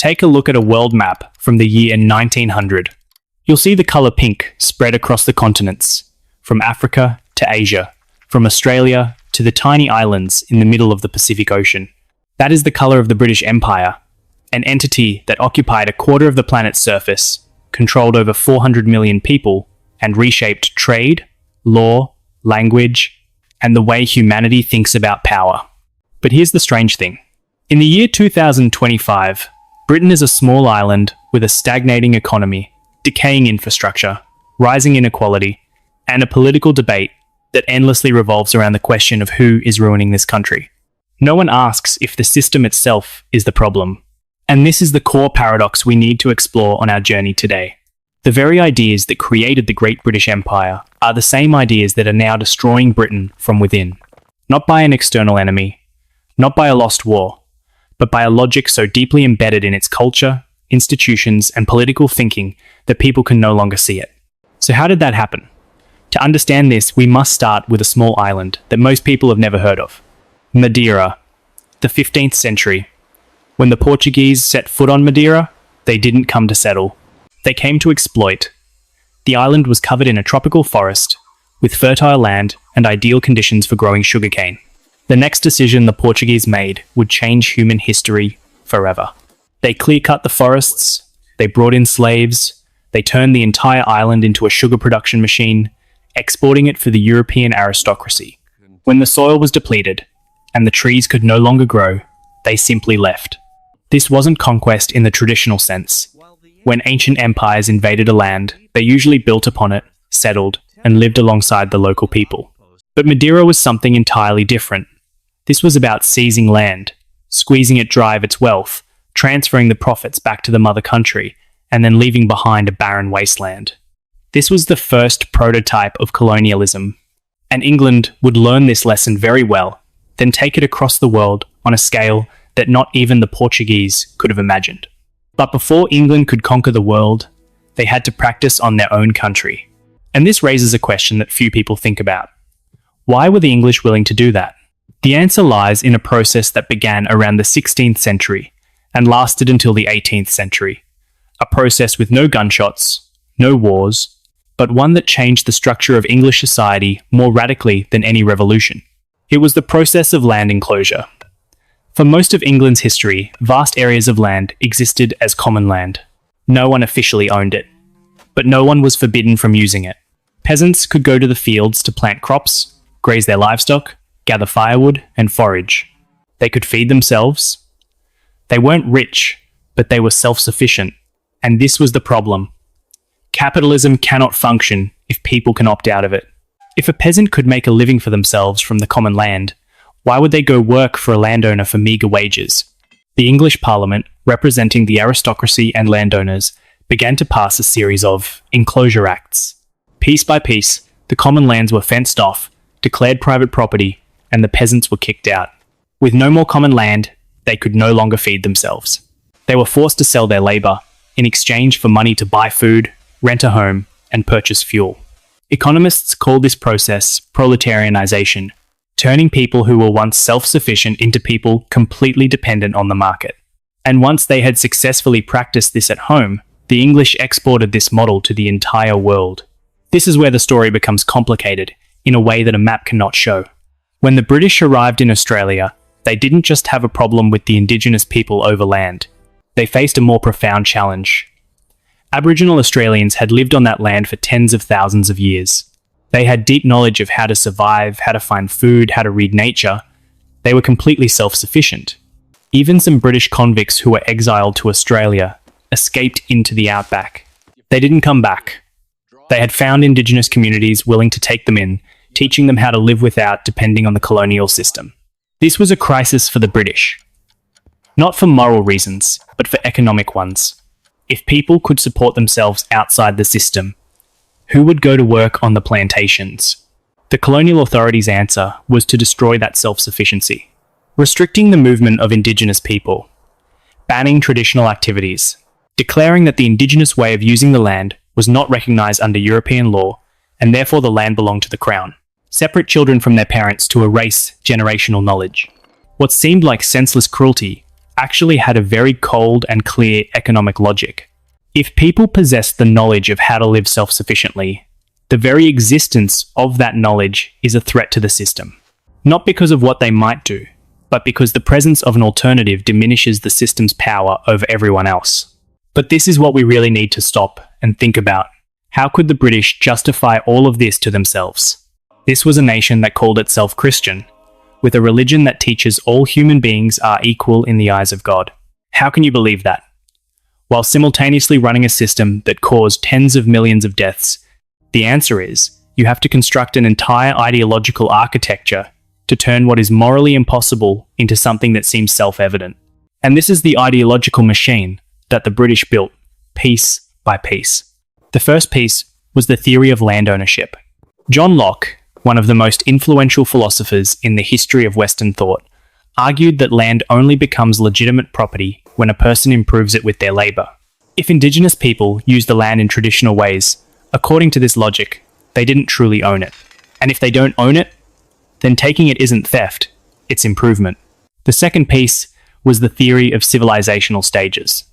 take a look at a world map from the year 1900. You'll see the colour pink spread across the continents, from Africa to Asia, from Australia to the tiny islands in the middle of the Pacific Ocean. That is the colour of the British Empire, an entity that occupied a quarter of the planet's surface, controlled over 400 million people, and reshaped trade, law, language, and the way humanity thinks about power. But here's the strange thing. In the year 2025, Britain is a small island with a stagnating economy, decaying infrastructure, rising inequality, and a political debate that endlessly revolves around the question of who is ruining this country. No one asks if the system itself is the problem. And this is the core paradox we need to explore on our journey today. The very ideas that created the Great British Empire are the same ideas that are now destroying Britain from within. Not by an external enemy, not by a lost war, but by a logic so deeply embedded in its culture, institutions, and political thinking that people can no longer see it. So how did that happen? To understand this, we must start with a small island that most people have never heard of. Madeira, the 15th century. When the Portuguese set foot on Madeira, they didn't come to settle. They came to exploit. The island was covered in a tropical forest, with fertile land and ideal conditions for growing sugarcane. The next decision the Portuguese made would change human history forever. They clear-cut the forests, they brought in slaves, they turned the entire island into a sugar production machine, exporting it for the European aristocracy. When the soil was depleted, and the trees could no longer grow, they simply left. This wasn't conquest in the traditional sense. When ancient empires invaded a land, they usually built upon it, settled, and lived alongside the local people. But Madeira was something entirely different. This was about seizing land, squeezing it dry of its wealth, transferring the profits back to the mother country, and then leaving behind a barren wasteland. This was the first prototype of colonialism, and England would learn this lesson very well, then take it across the world on a scale that not even the Portuguese could have imagined. But before England could conquer the world, they had to practice on their own country. And this raises a question that few people think about. Why were the English willing to do that? The answer lies in a process that began around the 16th century and lasted until the 18th century. A process with no gunshots, no wars, but one that changed the structure of English society more radically than any revolution. It was the process of land enclosure. For most of England's history, vast areas of land existed as common land. No one officially owned it, but no one was forbidden from using it. Peasants could go to the fields to plant crops, graze their livestock, gather firewood, and forage. They could feed themselves. They weren't rich, but they were self-sufficient, and this was the problem. Capitalism cannot function if people can opt out of it. If a peasant could make a living for themselves from the common land, why would they go work for a landowner for meagre wages? The English Parliament, representing the aristocracy and landowners, began to pass a series of Enclosure Acts. Piece by piece, the common lands were fenced off, declared private property, and the peasants were kicked out. With no more common land, they could no longer feed themselves. They were forced to sell their labour in exchange for money to buy food, rent a home, and purchase fuel. Economists call this process proletarianization, turning people who were once self-sufficient into people completely dependent on the market. And once they had successfully practiced this at home, the English exported this model to the entire world. This is where the story becomes complicated, in a way that a map cannot show. When the British arrived in Australia, they didn't just have a problem with the indigenous people over land. They faced a more profound challenge. Aboriginal Australians had lived on that land for tens of thousands of years. They had deep knowledge of how to survive, how to find food, how to read nature. They were completely self-sufficient. Even some British convicts who were exiled to Australia escaped into the outback. They didn't come back. They had found indigenous communities willing to take them in, teaching them how to live without depending on the colonial system. This was a crisis for the British. Not for moral reasons, but for economic ones. If people could support themselves outside the system, who would go to work on the plantations? The colonial authorities' answer was to destroy that self-sufficiency, restricting the movement of indigenous people, banning traditional activities, declaring that the indigenous way of using the land was not recognised under European law, and therefore the land belonged to the Crown. Separate children from their parents to erase generational knowledge. What seemed like senseless cruelty actually had a very cold and clear economic logic. If people possessed the knowledge of how to live self-sufficiently, the very existence of that knowledge is a threat to the system. Not because of what they might do, but because the presence of an alternative diminishes the system's power over everyone else. But this is what we really need to stop and think about. How could the British justify all of this to themselves? This was a nation that called itself Christian, with a religion that teaches all human beings are equal in the eyes of God. How can you believe that? While simultaneously running a system that caused tens of millions of deaths, the answer is you have to construct an entire ideological architecture to turn what is morally impossible into something that seems self-evident. And this is the ideological machine that the British built, piece by piece. The first piece was the theory of land ownership. John Locke, one of the most influential philosophers in the history of Western thought, argued that land only becomes legitimate property when a person improves it with their labour. If Indigenous people used the land in traditional ways, according to this logic, they didn't truly own it. And if they don't own it, then taking it isn't theft, it's improvement. The second piece was the theory of civilizational stages.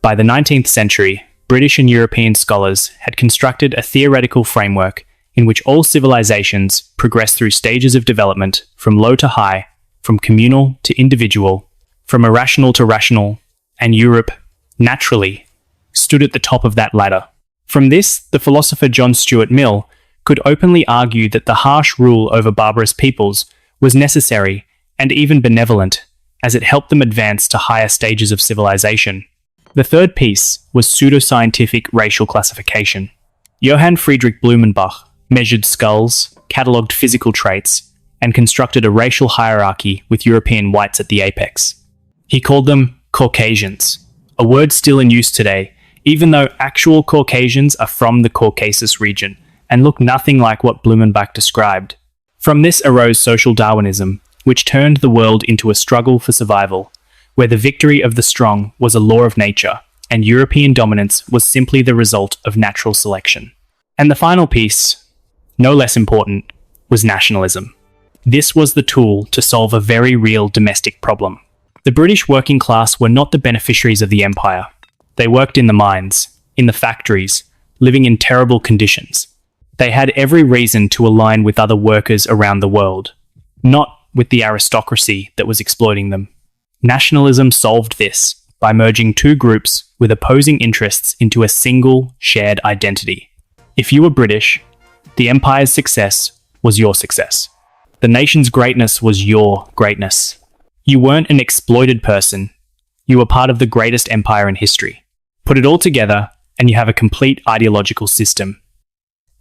By the 19th century, British and European scholars had constructed a theoretical framework in which all civilizations progress through stages of development from low to high, from communal to individual, from irrational to rational, and Europe, naturally, stood at the top of that ladder. From this, the philosopher John Stuart Mill could openly argue that the harsh rule over barbarous peoples was necessary and even benevolent, as it helped them advance to higher stages of civilization. The third piece was pseudoscientific racial classification. Johann Friedrich Blumenbach measured skulls, catalogued physical traits, and constructed a racial hierarchy with European whites at the apex. He called them Caucasians, a word still in use today, even though actual Caucasians are from the Caucasus region and look nothing like what Blumenbach described. From this arose social Darwinism, which turned the world into a struggle for survival, where the victory of the strong was a law of nature, and European dominance was simply the result of natural selection. And the final piece, no less important, was nationalism. This was the tool to solve a very real domestic problem. The British working class were not the beneficiaries of the empire. They worked in the mines, in the factories, living in terrible conditions. They had every reason to align with other workers around the world, not with the aristocracy that was exploiting them. Nationalism solved this by merging two groups with opposing interests into a single, shared identity. If you were British, the empire's success was your success. The nation's greatness was your greatness. You weren't an exploited person. You were part of the greatest empire in history. Put it all together, and you have a complete ideological system.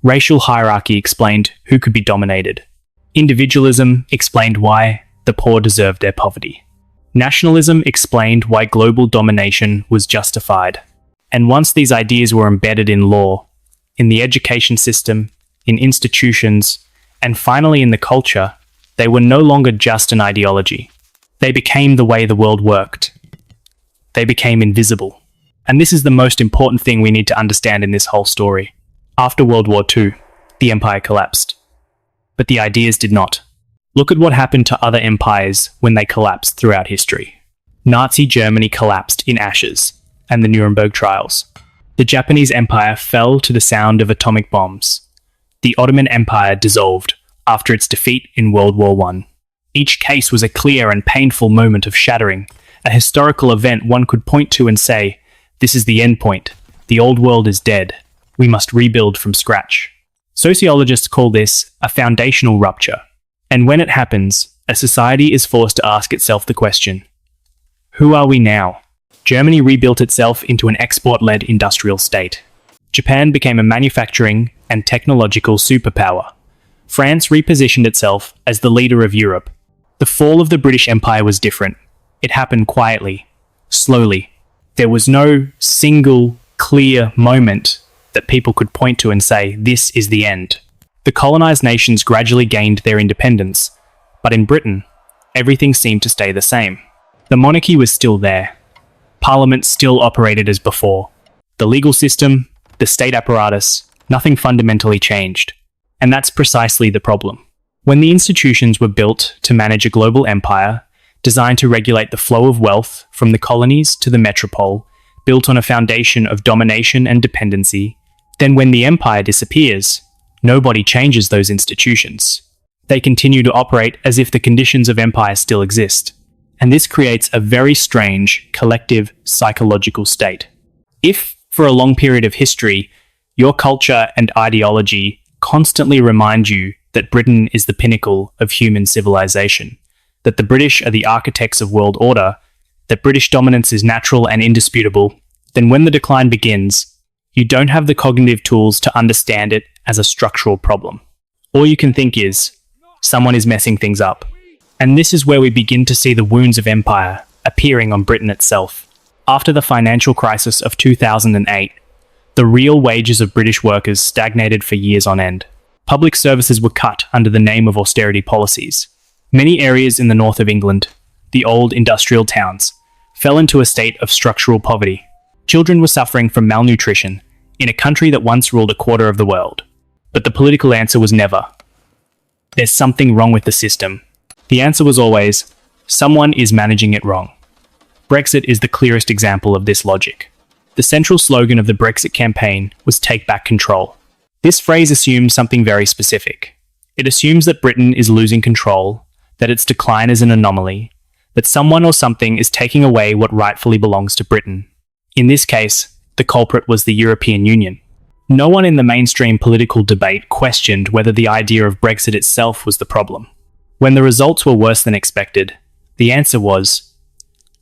Racial hierarchy explained who could be dominated. Individualism explained why the poor deserved their poverty. Nationalism explained why global domination was justified. And once these ideas were embedded in law, in the education system, in institutions, and finally in the culture, they were no longer just an ideology. They became the way the world worked. They became invisible. And this is the most important thing we need to understand in this whole story. After World War II, the empire collapsed. But the ideas did not. Look at what happened to other empires when they collapsed throughout history. Nazi Germany collapsed in ashes, and the Nuremberg trials. The Japanese Empire fell to the sound of atomic bombs. The Ottoman Empire dissolved after its defeat in World War I. Each case was a clear and painful moment of shattering, a historical event one could point to and say, "This is the end point. The old world is dead. We must rebuild from scratch." Sociologists call this a foundational rupture. And when it happens, a society is forced to ask itself the question, who are we now? Germany rebuilt itself into an export-led industrial state. Japan became a manufacturing and technological superpower. France repositioned itself as the leader of Europe. The fall of the British Empire was different. It happened quietly, slowly. There was no single, clear moment that people could point to and say, this is the end. The colonized nations gradually gained their independence, but in Britain, everything seemed to stay the same. The monarchy was still there. Parliament still operated as before. The legal system, the state apparatus, nothing fundamentally changed. And that's precisely the problem. When the institutions were built to manage a global empire, designed to regulate the flow of wealth from the colonies to the metropole, built on a foundation of domination and dependency. Then when the empire disappears, nobody changes those institutions. They continue to operate as if the conditions of empire still exist. And this creates a very strange, collective, psychological state. If, for a long period of history, your culture and ideology constantly remind you that Britain is the pinnacle of human civilization, that the British are the architects of world order, that British dominance is natural and indisputable, then when the decline begins, you don't have the cognitive tools to understand it as a structural problem. All you can think is, someone is messing things up. And this is where we begin to see the wounds of empire appearing on Britain itself. After the financial crisis of 2008, the real wages of British workers stagnated for years on end. Public services were cut under the name of austerity policies. Many areas in the north of England, the old industrial towns, fell into a state of structural poverty. Children were suffering from malnutrition in a country that once ruled a quarter of the world. But the political answer was never, "There's something wrong with the system." The answer was always, "Someone is managing it wrong." Brexit is the clearest example of this logic. The central slogan of the Brexit campaign was "Take back control." This phrase assumes something very specific. It assumes that Britain is losing control, that its decline is an anomaly, that someone or something is taking away what rightfully belongs to Britain. In this case, the culprit was the European Union. No one in the mainstream political debate questioned whether the idea of Brexit itself was the problem. When the results were worse than expected, the answer was,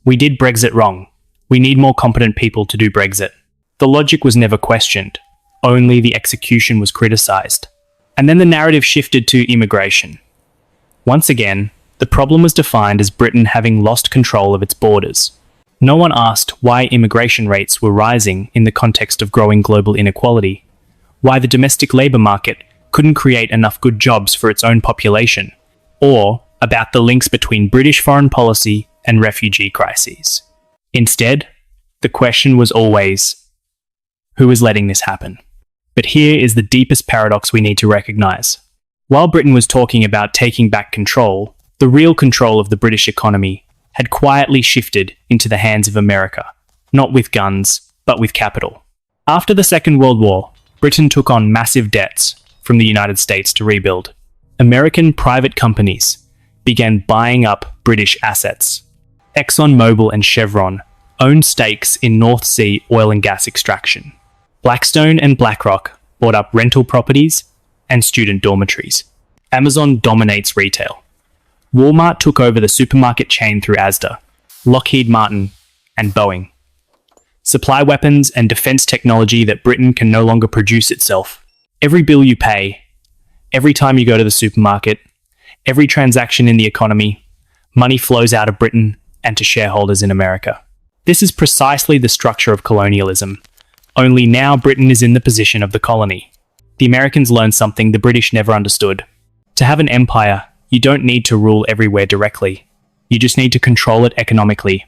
"We did Brexit wrong. We need more competent people to do Brexit." The logic was never questioned. Only the execution was criticised. And then the narrative shifted to immigration. Once again, the problem was defined as Britain having lost control of its borders. No one asked why immigration rates were rising in the context of growing global inequality, why the domestic labour market couldn't create enough good jobs for its own population, or about the links between British foreign policy and refugee crises. Instead, the question was always, who is letting this happen? But here is the deepest paradox we need to recognise. While Britain was talking about taking back control, the real control of the British economy had quietly shifted into the hands of America, not with guns, but with capital. After the Second World War, Britain took on massive debts from the United States to rebuild. American private companies began buying up British assets. ExxonMobil and Chevron owned stakes in North Sea oil and gas extraction. Blackstone and BlackRock bought up rental properties and student dormitories. Amazon dominates retail. Walmart took over the supermarket chain through Asda, Lockheed Martin, and Boeing. Supply weapons and defense technology that Britain can no longer produce itself. Every bill you pay, every time you go to the supermarket, every transaction in the economy, money flows out of Britain and to shareholders in America. This is precisely the structure of colonialism, only now Britain is in the position of the colony. The Americans learned something the British never understood. To have an empire, you don't need to rule everywhere directly. You just need to control it economically.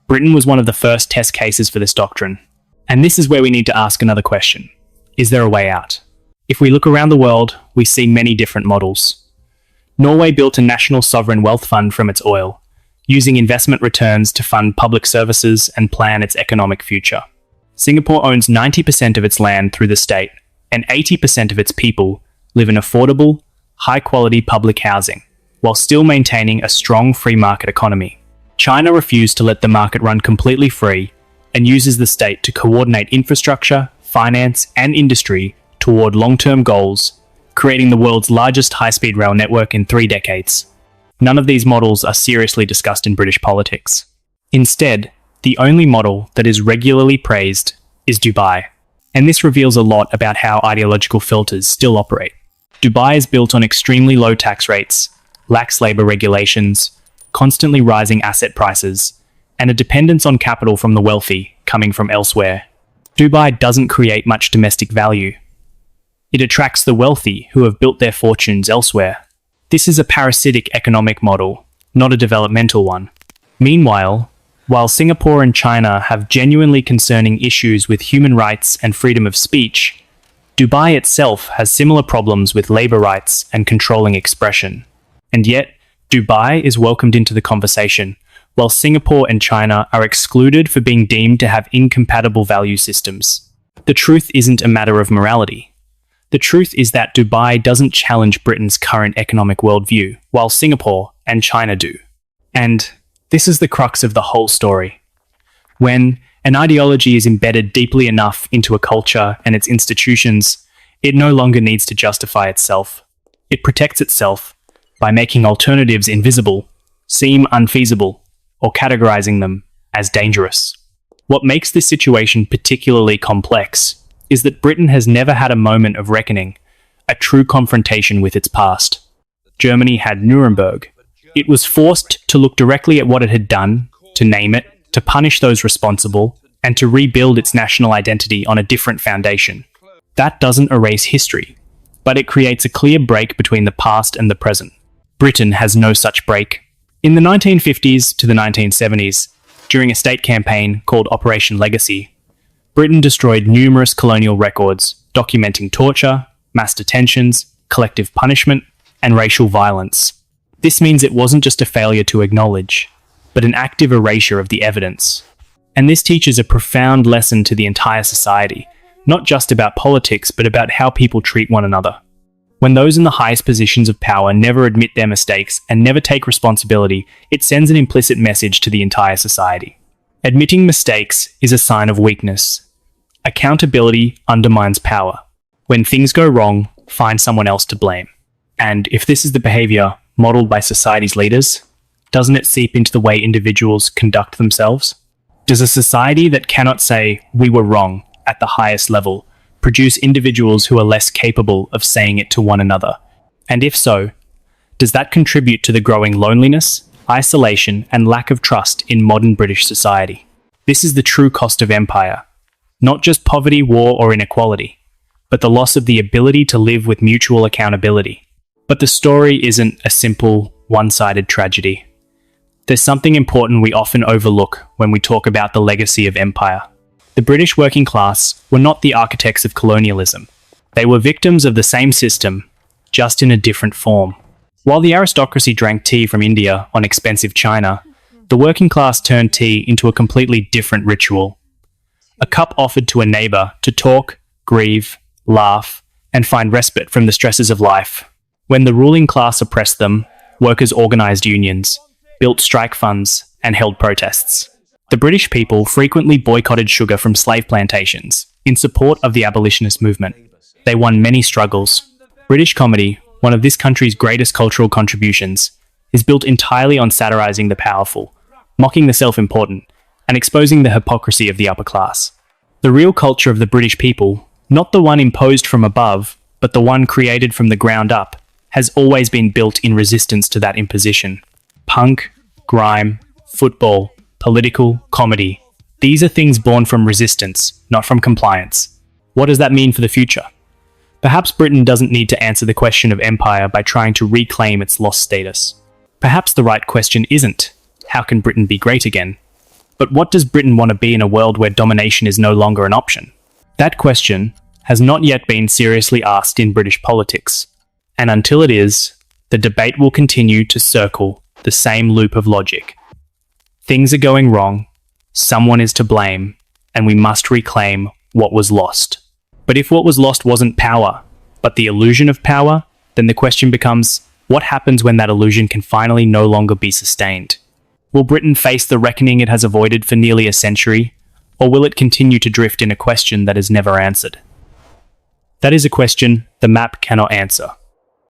Britain was one of the first test cases for this doctrine. And this is where we need to ask another question. Is there a way out? If we look around the world, we see many different models. Norway built a national sovereign wealth fund from its oil, using investment returns to fund public services and plan its economic future. Singapore owns 90% of its land through the state, and 80% of its people live in affordable, high-quality public housing, while still maintaining a strong free market economy. China refused to let the market run completely free and uses the state to coordinate infrastructure, finance, and industry toward long-term goals, creating the world's largest high-speed rail network in 3 decades. None of these models are seriously discussed in British politics. Instead, the only model that is regularly praised is Dubai, and this reveals a lot about how ideological filters still operate. Dubai is built on extremely low tax rates, lax labour regulations, constantly rising asset prices, and a dependence on capital from the wealthy coming from elsewhere. Dubai doesn't create much domestic value. It attracts the wealthy who have built their fortunes elsewhere. This is a parasitic economic model, not a developmental one. Meanwhile, while Singapore and China have genuinely concerning issues with human rights and freedom of speech, Dubai itself has similar problems with labour rights and controlling expression. And yet, Dubai is welcomed into the conversation, while Singapore and China are excluded for being deemed to have incompatible value systems. The truth isn't a matter of morality. The truth is that Dubai doesn't challenge Britain's current economic worldview, while Singapore and China do. And this is the crux of the whole story. When an ideology is embedded deeply enough into a culture and its institutions, it no longer needs to justify itself. It protects itself by making alternatives invisible, seem unfeasible, or categorizing them as dangerous. What makes this situation particularly complex is that Britain has never had a moment of reckoning, a true confrontation with its past. Germany had Nuremberg. It was forced to look directly at what it had done, to name it, to punish those responsible, and to rebuild its national identity on a different foundation. That doesn't erase history, but it creates a clear break between the past and the present. Britain has no such break. In the 1950s to the 1970s, during a state campaign called Operation Legacy, Britain destroyed numerous colonial records documenting torture, mass detentions, collective punishment, and racial violence. This means it wasn't just a failure to acknowledge, but an active erasure of the evidence. And this teaches a profound lesson to the entire society, not just about politics, but about how people treat one another. When those in the highest positions of power never admit their mistakes and never take responsibility, it sends an implicit message to the entire society. Admitting mistakes is a sign of weakness. Accountability undermines power. When things go wrong, find someone else to blame. And if this is the behavior modeled by society's leaders, doesn't it seep into the way individuals conduct themselves? Does a society that cannot say, "we were wrong," at the highest level, produce individuals who are less capable of saying it to one another? And if so, does that contribute to the growing loneliness, isolation, and lack of trust in modern British society? This is the true cost of empire. Not just poverty, war, or inequality, but the loss of the ability to live with mutual accountability. But the story isn't a simple, one-sided tragedy. There's something important we often overlook when we talk about the legacy of empire. The British working class were not the architects of colonialism. They were victims of the same system, just in a different form. While the aristocracy drank tea from India on expensive china, the working class turned tea into a completely different ritual. A cup offered to a neighbour to talk, grieve, laugh, and find respite from the stresses of life. When the ruling class oppressed them, workers organised unions, built strike funds, and held protests. The British people frequently boycotted sugar from slave plantations in support of the abolitionist movement. They won many struggles. British comedy, one of this country's greatest cultural contributions, is built entirely on satirising the powerful, mocking the self-important, and exposing the hypocrisy of the upper class. The real culture of the British people, not the one imposed from above, but the one created from the ground up, has always been built in resistance to that imposition. Punk, grime, football, political, comedy. These are things born from resistance, not from compliance. What does that mean for the future? Perhaps Britain doesn't need to answer the question of empire by trying to reclaim its lost status. Perhaps the right question isn't, how can Britain be great again? But what does Britain want to be in a world where domination is no longer an option? That question has not yet been seriously asked in British politics. And until it is, the debate will continue to circle the same loop of logic. Things are going wrong, someone is to blame, and we must reclaim what was lost. But if what was lost wasn't power, but the illusion of power, then the question becomes, what happens when that illusion can finally no longer be sustained? Will Britain face the reckoning it has avoided for nearly a century, or will it continue to drift in a question that is never answered? That is a question the map cannot answer.